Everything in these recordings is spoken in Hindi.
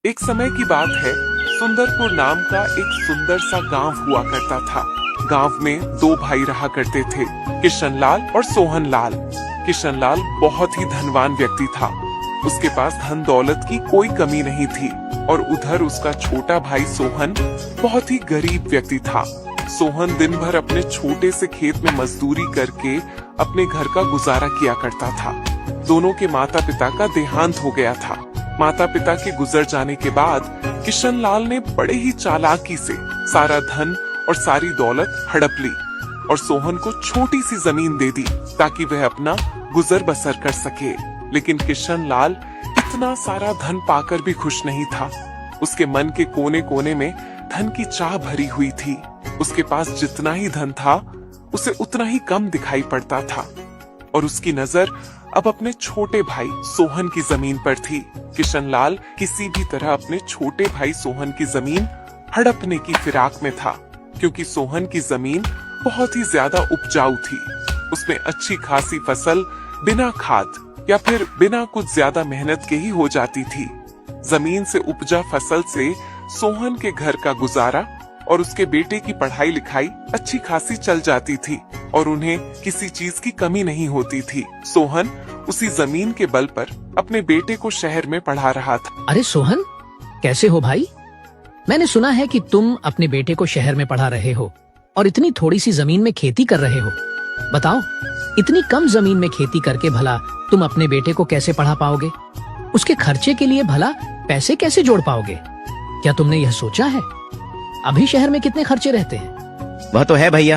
एक समय की बात है, सुंदरपुर नाम का एक सुंदर सा गांव हुआ करता था। गांव में दो भाई रहा करते थे, किशनलाल और सोहनलाल। किशनलाल बहुत ही धनवान व्यक्ति था। उसके पास धन दौलत की कोई कमी नहीं थी और उधर उसका छोटा भाई सोहन बहुत ही गरीब व्यक्ति था। सोहन दिन भर अपने छोटे से खेत में मजदूरी करके अपने घर का गुजारा किया करता था। दोनों के माता पिता का देहांत हो गया था। माता पिता के गुजर जाने के बाद किशनलाल ने बड़े ही चालाकी से सारा धन और सारी दौलत हड़प ली और सोहन को छोटी सी जमीन दे दी ताकि वह अपना गुजर बसर कर सके। लेकिन किशनलाल इतना सारा धन पाकर भी खुश नहीं था। उसके मन के कोने कोने में धन की चाह भरी हुई थी। उसके पास जितना ही धन था उसे उतना ही कम दिखाई पड़ता था और उसकी नजर अब अपने छोटे भाई सोहन की जमीन पर थी। किशनलाल किसी भी तरह अपने छोटे भाई सोहन की जमीन हड़पने की फिराक में था, क्योंकि सोहन की जमीन बहुत ही ज्यादा उपजाऊ थी। उसमें अच्छी खासी फसल बिना खाद या फिर बिना कुछ ज्यादा मेहनत के ही हो जाती थी। जमीन से उपजा फसल से सोहन के घर का गुजारा और उसके बेटे की पढ़ाई लिखाई अच्छी खासी चल जाती थी और उन्हें किसी चीज की कमी नहीं होती थी। सोहन उसी जमीन के बल पर अपने बेटे को शहर में पढ़ा रहा था। अरे सोहन, कैसे हो भाई? मैंने सुना है कि तुम अपने बेटे को शहर में पढ़ा रहे हो और इतनी थोड़ी सी जमीन में खेती कर रहे हो। बताओ, इतनी कम जमीन में खेती करके भला तुम अपने बेटे को कैसे पढ़ा पाओगे? उसके खर्चे के लिए भला पैसे कैसे जोड़ पाओगे? क्या तुमने यह सोचा है? अभी शहर में कितने खर्चे रहते हैं? वह तो है भैया,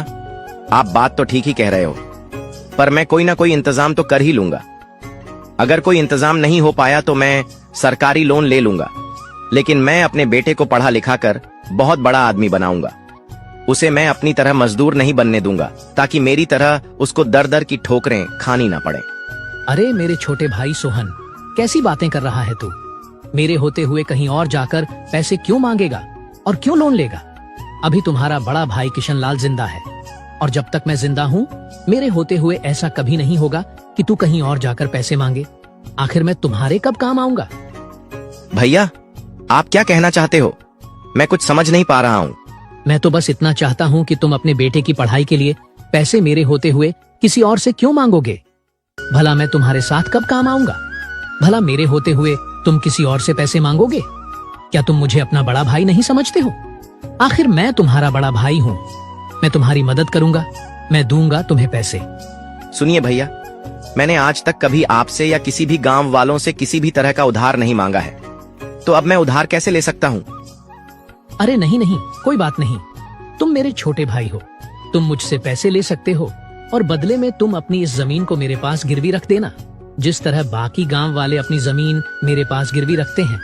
आप बात तो ठीक ही कह रहे हो, पर मैं कोई ना कोई इंतजाम तो कर ही लूंगा। अगर कोई इंतजाम नहीं हो पाया तो मैं सरकारी लोन ले लूंगा, लेकिन मैं अपने बेटे को पढ़ा लिखा कर बहुत बड़ा आदमी बनाऊंगा। उसे मैं अपनी तरह मजदूर नहीं बनने दूंगा ताकि मेरी तरह उसको दर दर की ठोकरें खानी ना पड़े। अरे मेरे छोटे भाई सोहन, कैसी बातें कर रहा है तू? मेरे होते हुए कहीं और जाकर पैसे क्यों मांगेगा और क्यों लोन लेगा? अभी तुम्हारा बड़ा भाई किशनलाल जिंदा है और जब तक मैं जिंदा हूँ मेरे होते हुए ऐसा कभी नहीं होगा कि तू कहीं और जाकर पैसे मांगे। आखिर मैं तुम्हारे कब काम आऊंगा? भैया, आप क्या कहना चाहते हो? मैं कुछ समझ नहीं पा रहा हूँ। मैं तो बस इतना चाहता हूँ कि तुम अपने बेटे की पढ़ाई के लिए पैसे मेरे होते हुए किसी और से क्यों मांगोगे? भला मैं तुम्हारे साथ कब काम आऊंगा? भला मेरे होते हुए तुम किसी और से पैसे मांगोगे? क्या तुम मुझे अपना बड़ा भाई नहीं समझते हो? आखिर मैं तुम्हारा बड़ा भाई हूँ। मैं तुम्हारी मदद करूंगा, मैं दूंगा तुम्हें पैसे। सुनिए भैया, मैंने आज तक कभी आपसे या किसी भी गांव वालों से किसी भी तरह का उधार नहीं मांगा है, तो अब मैं उधार कैसे ले सकता हूँ? अरे नहीं नहीं, कोई बात नहीं। तुम मेरे छोटे भाई हो, तुम मुझसे पैसे ले सकते हो और बदले में तुम अपनी इस जमीन को मेरे पास गिरवी रख देना, जिस तरह बाकी गांव वाले अपनी जमीन मेरे पास गिरवी रखते हैं।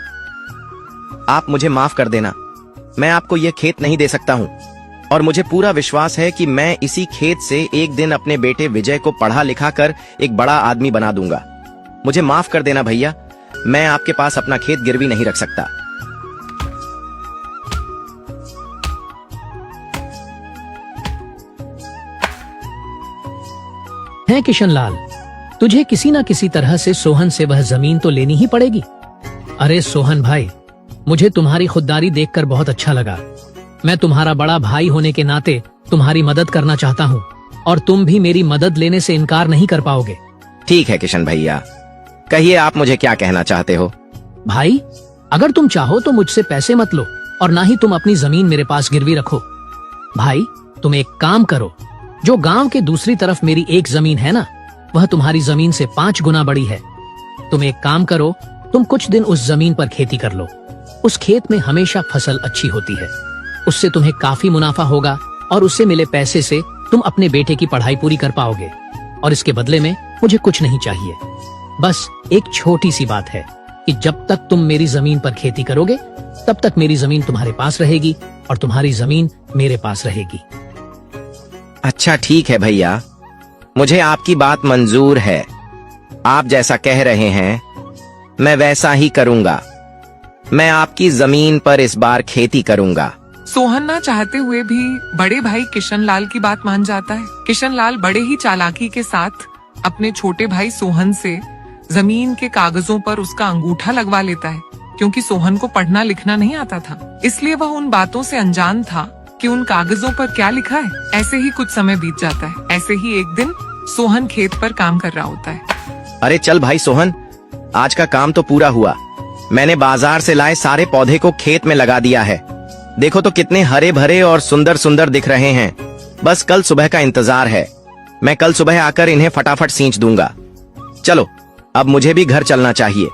आप मुझे माफ कर देना, मैं आपको ये खेत नहीं दे सकता हूँ और मुझे पूरा विश्वास है कि मैं इसी खेत से एक दिन अपने बेटे विजय को पढ़ा लिखा कर एक बड़ा आदमी बना दूंगा। मुझे माफ कर देना भैया, मैं आपके पास अपना खेत गिरवी नहीं रख सकता। है किशनलाल, तुझे किसी ना किसी तरह से सोहन से वह जमीन तो लेनी ही पड़ेगी। अरे सोहन भाई, मुझे तुम्हारी खुददारी देखकर बहुत अच्छा लगा। मैं तुम्हारा बड़ा भाई होने के नाते तुम्हारी मदद करना चाहता हूँ और तुम भी मेरी मदद लेने से इनकार नहीं कर पाओगे। ठीक है किशन भैया, कहिए आप मुझे क्या कहना चाहते हो? भाई, अगर तुम चाहो तो मुझसे पैसे मत लो और ना ही तुम अपनी जमीन मेरे पास गिरवी रखो। भाई, तुम एक काम करो, जो गांव के दूसरी तरफ मेरी एक जमीन है ना, वह तुम्हारी जमीन से 5 गुना बड़ी है। तुम एक काम करो, तुम कुछ दिन उस जमीन पर खेती कर लो। उस खेत में हमेशा फसल अच्छी होती है, उससे तुम्हें काफी मुनाफा होगा और उससे मिले पैसे से तुम अपने बेटे की पढ़ाई पूरी कर पाओगे और इसके बदले में मुझे कुछ नहीं चाहिए। बस एक छोटी सी बात है कि जब तक तुम मेरी जमीन पर खेती करोगे तब तक मेरी जमीन तुम्हारे पास रहेगी और तुम्हारी जमीन मेरे पास रहेगी। अच्छा ठीक है भैया, मुझे आपकी बात मंजूर है। आप जैसा कह रहे हैं मैं वैसा ही करूंगा। मैं आपकी जमीन पर इस बार खेती करूंगा। सोहन ना चाहते हुए भी बड़े भाई किशनलाल की बात मान जाता है। किशनलाल बड़े ही चालाकी के साथ अपने छोटे भाई सोहन से जमीन के कागजों पर उसका अंगूठा लगवा लेता है क्योंकि सोहन को पढ़ना लिखना नहीं आता था, इसलिए वह उन बातों से अनजान था कि उन कागजों पर क्या लिखा है। ऐसे ही कुछ समय बीत जाता है। ऐसे ही एक दिन सोहन खेत पर काम कर रहा होता है। अरे चल भाई सोहन, आज का काम तो पूरा हुआ। मैंने बाजार से लाए सारे पौधे को खेत में लगा दिया है। देखो तो कितने हरे भरे और सुंदर सुंदर दिख रहे हैं। बस कल सुबह का इंतजार है। मैं कल सुबह आकर इन्हें फटाफट सींच दूंगा। चलो अब मुझे भी घर चलना चाहिए।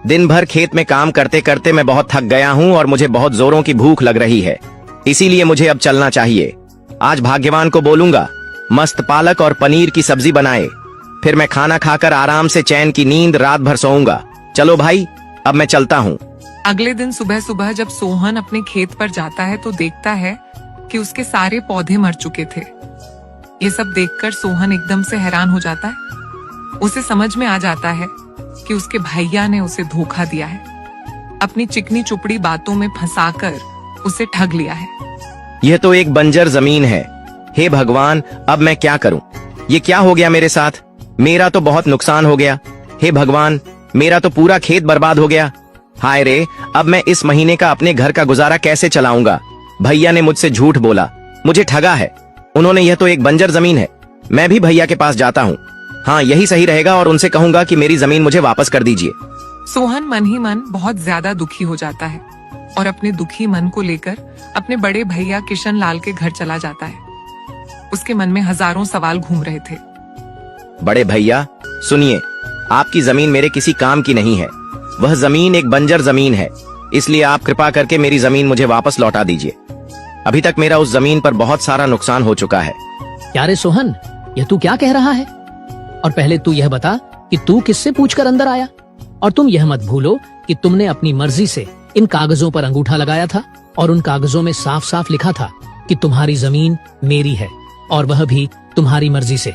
दिन भर खेत में काम करते करते मैं बहुत थक गया हूँ और मुझे बहुत जोरों की भूख लग रही है, इसीलिए मुझे अब चलना चाहिए। आज भाग्यवान को बोलूंगा मस्त पालक और पनीर की सब्जी बनाए, फिर मैं खाना खाकर आराम से चैन की नींद रात भर सोऊंगा। चलो भाई अब मैं चलता हूँ। अगले दिन सुबह सुबह जब सोहन अपने खेत पर जाता है तो देखता है कि उसके सारे पौधे मर चुके थे। ये सब देखकर सोहन एकदम से हैरान हो जाता है। उसे समझ में आ जाता है कि उसके भैया ने उसे धोखा दिया है, अपनी चिकनी चुपड़ी बातों में फंसाकर उसे ठग लिया है। यह तो एक बंजर जमीन है। हे भगवान, अब मैं क्या करूं? ये क्या हो गया मेरे साथ? मेरा तो बहुत नुकसान हो गया। हे भगवान, मेरा तो पूरा खेत बर्बाद हो गया। हाय रे, अब मैं इस महीने का अपने घर का गुजारा कैसे चलाऊंगा? भैया ने मुझसे झूठ बोला, मुझे ठगा है उन्होंने। यह तो एक बंजर जमीन है। मैं भी भैया के पास जाता हूँ। हाँ, यही सही रहेगा और उनसे कहूंगा कि मेरी जमीन मुझे वापस कर दीजिए। सोहन मन ही मन बहुत ज्यादा दुखी हो जाता है और अपने दुखी मन को लेकर अपने बड़े भैया किशन लाल के घर चला जाता है। उसके मन में हजारों सवाल घूम रहे थे। बड़े भैया सुनिए, आपकी जमीन मेरे किसी काम की नहीं है। वह जमीन एक बंजर जमीन है, इसलिए आप कृपा करके मेरी जमीन मुझे वापस लौटा दीजिए। अभी तक मेरा उस जमीन पर बहुत सारा नुकसान हो चुका है। क्या रे सोहन, यह तू क्या कह रहा है? और पहले तू यह बता कि तू किससे पूछकर अंदर आया? और तुम यह मत भूलो कि तुमने अपनी मर्जी से इन कागजों पर अंगूठा लगाया था और उन कागजों में साफ साफ लिखा था कि तुम्हारी जमीन मेरी है और वह भी तुम्हारी मर्जी से।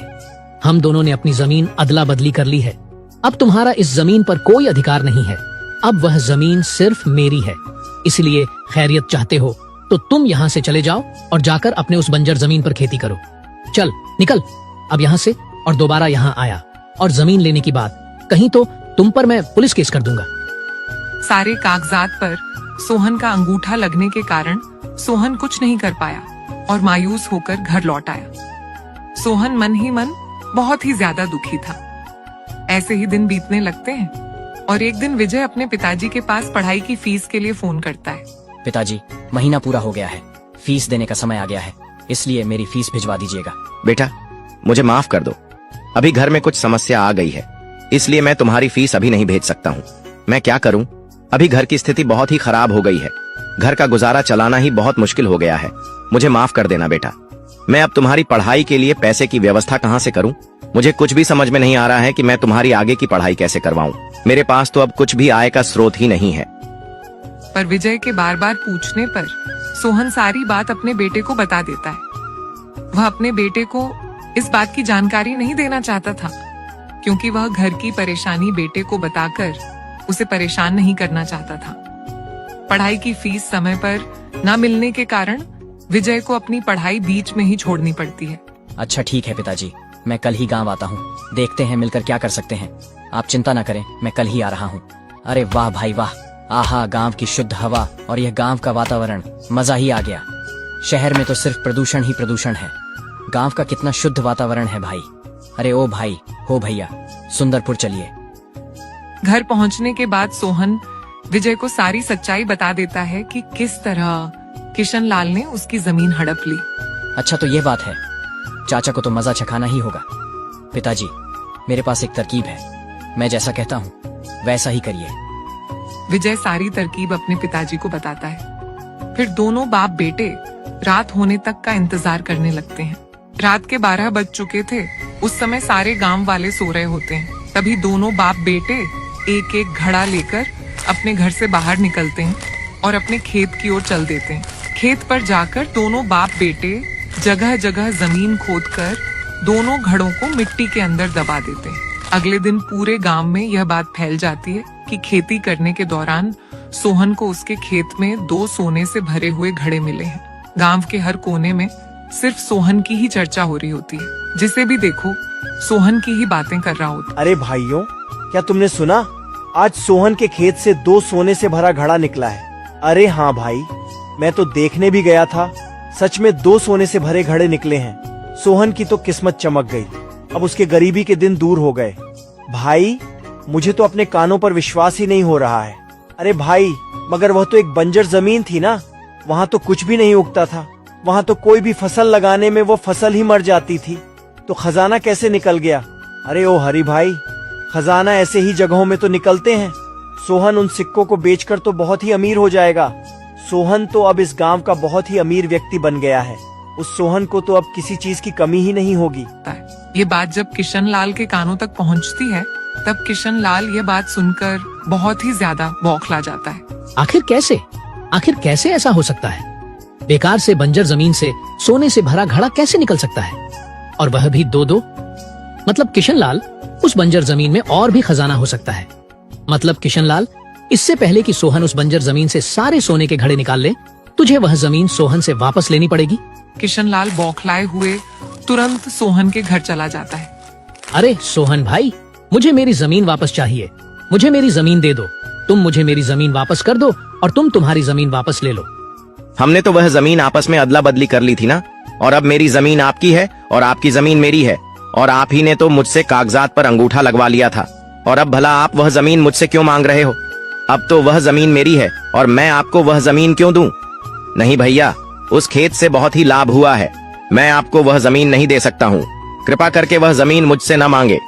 हम दोनों ने अपनी जमीन अदला बदली कर ली है। अब तुम्हारा इस जमीन पर कोई अधिकार नहीं है। अब वह जमीन सिर्फ मेरी है। इसलिए खैरियत चाहते हो तो तुम यहाँ से चले जाओ और जाकर अपने उस बंजर जमीन पर खेती करो। चल निकल अब यहाँ से, और दोबारा यहाँ आया और जमीन लेने की बात कहीं तो तुम पर मैं पुलिस केस कर दूंगा। सारे कागजात पर सोहन का अंगूठा लगने के कारण सोहन कुछ नहीं कर पाया और मायूस होकर घर लौट आया। सोहन मन ही मन बहुत ही ज्यादा दुखी था। ऐसे ही दिन बीतने लगते हैं और एक दिन विजय अपने पिताजी के पास पढ़ाई की फीस के लिए फोन करता है। पिताजी, महीना पूरा हो गया है, फीस देने का समय आ गया है, इसलिए मेरी फीस भिजवा दीजिएगा। बेटा मुझे माफ कर दो, अभी घर में कुछ समस्या आ गई है, इसलिए मैं तुम्हारी फीस अभी नहीं भेज सकता हूँ। मैं क्या करूँ? अभी घर की स्थिति बहुत ही खराब हो गई है। घर का गुजारा चलाना ही बहुत मुश्किल हो गया है। मुझे माफ कर देना बेटा। मैं अब तुम्हारी पढ़ाई के लिए पैसे की व्यवस्था कहाँ से करूँ? मुझे कुछ भी समझ में नहीं आ रहा है कि मैं तुम्हारी आगे की पढ़ाई कैसे करवाऊँ। मेरे पास तो अब कुछ भी आय का स्रोत ही नहीं है। पर विजय के बार बार पूछने पर सोहन सारी बात अपने बेटे को बता देता है। वह अपने बेटे को इस बात की जानकारी नहीं देना चाहता था, क्योंकि वह घर की परेशानी बेटे को बताकर उसे परेशान नहीं करना चाहता था। पढ़ाई की फीस समय पर न मिलने के कारण विजय को अपनी पढ़ाई बीच में ही छोड़नी पड़ती है। अच्छा ठीक है पिताजी, मैं कल ही गांव आता हूँ, देखते हैं मिलकर क्या कर सकते हैं। आप चिंता न करें, मैं कल ही आ रहा हूँ। अरे वाह भाई वाह, आहा, गांव की शुद्ध हवा और यह गांव का वातावरण, मजा ही आ गया। शहर में तो सिर्फ प्रदूषण ही प्रदूषण है, गांव का कितना शुद्ध वातावरण है भाई। अरे ओ भाई, हो भैया, सुंदरपुर चलिए। घर पहुंचने के बाद सोहन विजय को सारी सच्चाई बता देता है कि किस तरह किशन लाल ने उसकी जमीन हड़प ली। अच्छा तो ये बात है, चाचा को तो मजा चखाना ही होगा। पिताजी, मेरे पास एक तरकीब है, मैं जैसा कहता हूँ वैसा ही करिए। विजय सारी तरकीब अपने पिताजी को बताता है। फिर दोनों बाप बेटे रात होने तक का इंतजार करने लगते हैं। रात के 12 बज चुके थे। उस समय सारे गांव वाले सो रहे होते हैं। तभी दोनों बाप बेटे एक एक घड़ा लेकर अपने घर से बाहर निकलते हैं और अपने खेत की ओर चल देते हैं। खेत पर जाकर दोनों बाप बेटे जगह जगह जमीन खोदकर दोनों घड़ों को मिट्टी के अंदर दबा देते हैं। अगले दिन पूरे गांव में यह बात फैल जाती है कि खेती करने के दौरान सोहन को उसके खेत में 2 सोने से भरे हुए घड़े मिले हैं। गांव के हर कोने में सिर्फ सोहन की ही चर्चा हो रही होती है। जिसे भी देखो सोहन की ही बातें कर रहा होता। अरे भाइयों, क्या तुमने सुना? आज सोहन के खेत से 2 सोने से भरा घड़ा निकला है। अरे हाँ भाई, मैं तो देखने भी गया था, सच में 2 सोने से भरे घड़े निकले हैं। सोहन की तो किस्मत चमक गई, अब उसके गरीबी के दिन दूर हो गए। भाई, मुझे तो अपने कानों पर विश्वास ही नहीं हो रहा है। अरे भाई, मगर वह तो एक बंजर जमीन थी ना, वहाँ तो कुछ भी नहीं उगता था, वहाँ तो कोई भी फसल लगाने में वो फसल ही मर जाती थी, तो खजाना कैसे निकल गया? अरे ओ हरि भाई, खजाना ऐसे ही जगहों में तो निकलते हैं। सोहन उन सिक्कों को बेचकर तो बहुत ही अमीर हो जाएगा। सोहन तो अब इस गांव का बहुत ही अमीर व्यक्ति बन गया है। उस सोहन को तो अब किसी चीज की कमी ही नहीं होगी। ये बात जब किशन लाल के कानों तक पहुंचती है, तब किशन लाल ये बात सुनकर बहुत ही ज्यादा बौखला जाता है। आखिर कैसे ऐसा हो सकता है? बेकार से बंजर जमीन से सोने से भरा घड़ा कैसे निकल सकता है? और वह भी 2-2? मतलब किशन लाल, उस बंजर जमीन में और भी खजाना हो सकता है। मतलब किशन लाल, इससे पहले कि सोहन उस बंजर जमीन से सारे सोने के घड़े निकाल ले, तुझे वह जमीन सोहन से वापस लेनी पड़ेगी। किशन लाल बौखलाए हुए तुरंत सोहन के घर चला जाता है। अरे सोहन भाई, मुझे मेरी जमीन वापस चाहिए। मुझे मेरी जमीन दे दो। तुम मुझे मेरी जमीन वापस कर दो और तुम तुम्हारी जमीन वापस ले लो। हमने तो वह जमीन आपस में अदला बदली कर ली थी ना, और अब मेरी जमीन आपकी है और आपकी जमीन मेरी है, और आप ही ने तो मुझसे कागजात पर अंगूठा लगवा लिया था, और अब भला आप वह जमीन मुझसे क्यों मांग रहे हो? अब तो वह जमीन मेरी है और मैं आपको वह जमीन क्यों दूं? नहीं भैया, उस खेत से बहुत ही लाभ हुआ है, मैं आपको वह जमीन नहीं दे सकता हूँ। कृपा करके वह जमीन मुझसे न मांगे।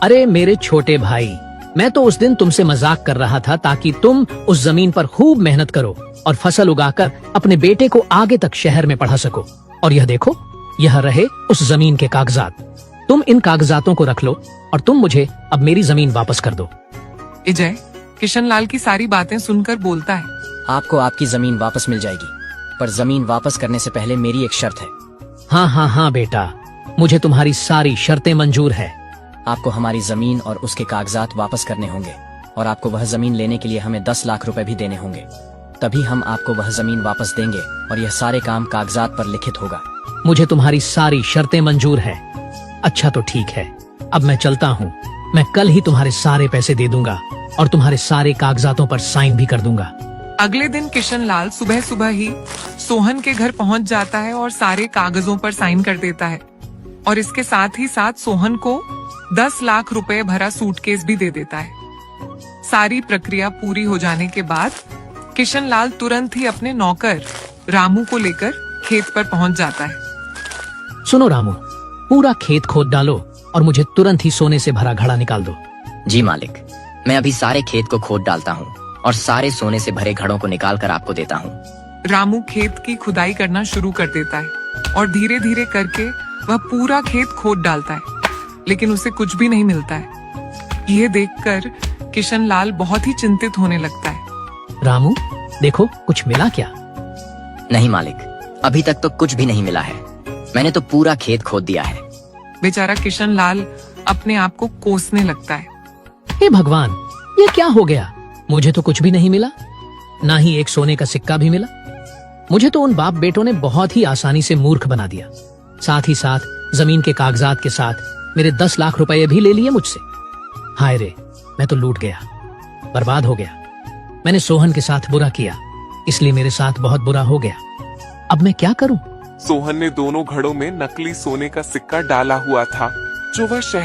अरे मेरे छोटे भाई, मैं तो उस दिन तुमसे मजाक कर रहा था ताकि तुम उस जमीन पर खूब मेहनत करो और फसल उगाकर अपने बेटे को आगे तक शहर में पढ़ा सको। और यह देखो, यह रहे उस जमीन के कागजात। तुम इन कागजातों को रख लो और तुम मुझे अब मेरी जमीन वापस कर दो। विजय किशन लाल की सारी बातें सुनकर बोलता है, आपको आपकी जमीन वापस मिल जाएगी, पर जमीन वापस करने से पहले मेरी एक शर्त है। हाँ बेटा, मुझे तुम्हारी सारी शर्तें मंजूर है। आपको हमारी जमीन और उसके कागजात वापस करने होंगे, और आपको वह जमीन लेने के लिए हमें 10 लाख रुपए भी देने होंगे, तभी हम आपको वह जमीन वापस देंगे और यह सारे काम कागजात पर लिखित होगा। मुझे तुम्हारी सारी शर्तें मंजूर है। अच्छा तो ठीक है, अब मैं चलता हूँ। मैं कल ही तुम्हारे सारे पैसे दे दूंगा और तुम्हारे सारे कागजातों पर साइन भी कर दूंगा। अगले दिन किशन लाल सुबह सुबह ही सोहन के घर पहुंच जाता है और सारे कागजों पर साइन कर देता है, और इसके साथ ही साथ सोहन को 10 लाख रुपए भरा सूटकेस भी दे देता है। सारी प्रक्रिया पूरी हो जाने के बाद किशन लाल तुरंत ही अपने नौकर रामू को लेकर खेत पर पहुंच जाता है। सुनो रामू, पूरा खेत खोद डालो और मुझे तुरंत ही सोने से भरा घड़ा निकाल दो। जी मालिक, मैं अभी सारे खेत को खोद डालता हूँ और सारे सोने से भरे घड़ों को निकाल कर आपको देता हूँ। रामू खेत की खुदाई करना शुरू कर देता है और धीरे धीरे करके वह पूरा खेत खोद डालता है, लेकिन उसे कुछ भी नहीं मिलता है। यह देखकर किशन लाल बहुत ही चिंतित होने लगता है। रामू, देखो कुछ मिला क्या? नहीं मालिक, अभी तक तो कुछ भी नहीं मिला है, मैंने तो पूरा खेत खोद दिया है। बेचारा किशन लाल अपने आप को कोसने लगता है। हे भगवान, ये क्या हो गया? मुझे तो कुछ भी नहीं मिला, ना ही एक सोने का सिक्का भी मिला। मुझे तो उन बाप बेटों ने बहुत ही आसानी से मूर्ख बना दिया। साथ ही साथ जमीन के कागजात के साथ मेरे 10 लाख रुपए भी ले लिए मुझसे। हाय रे, मैं तो लूट गया, बर्बाद हो गया। मैंने सोहन के साथ बुरा किया, इसलिए मेरे साथ बहुत बुरा हो गया। अब मैं क्या करूं? सोहन ने दोनों घड़ों में नकली सोने का सिक्का डाला हुआ था, जो वह शहर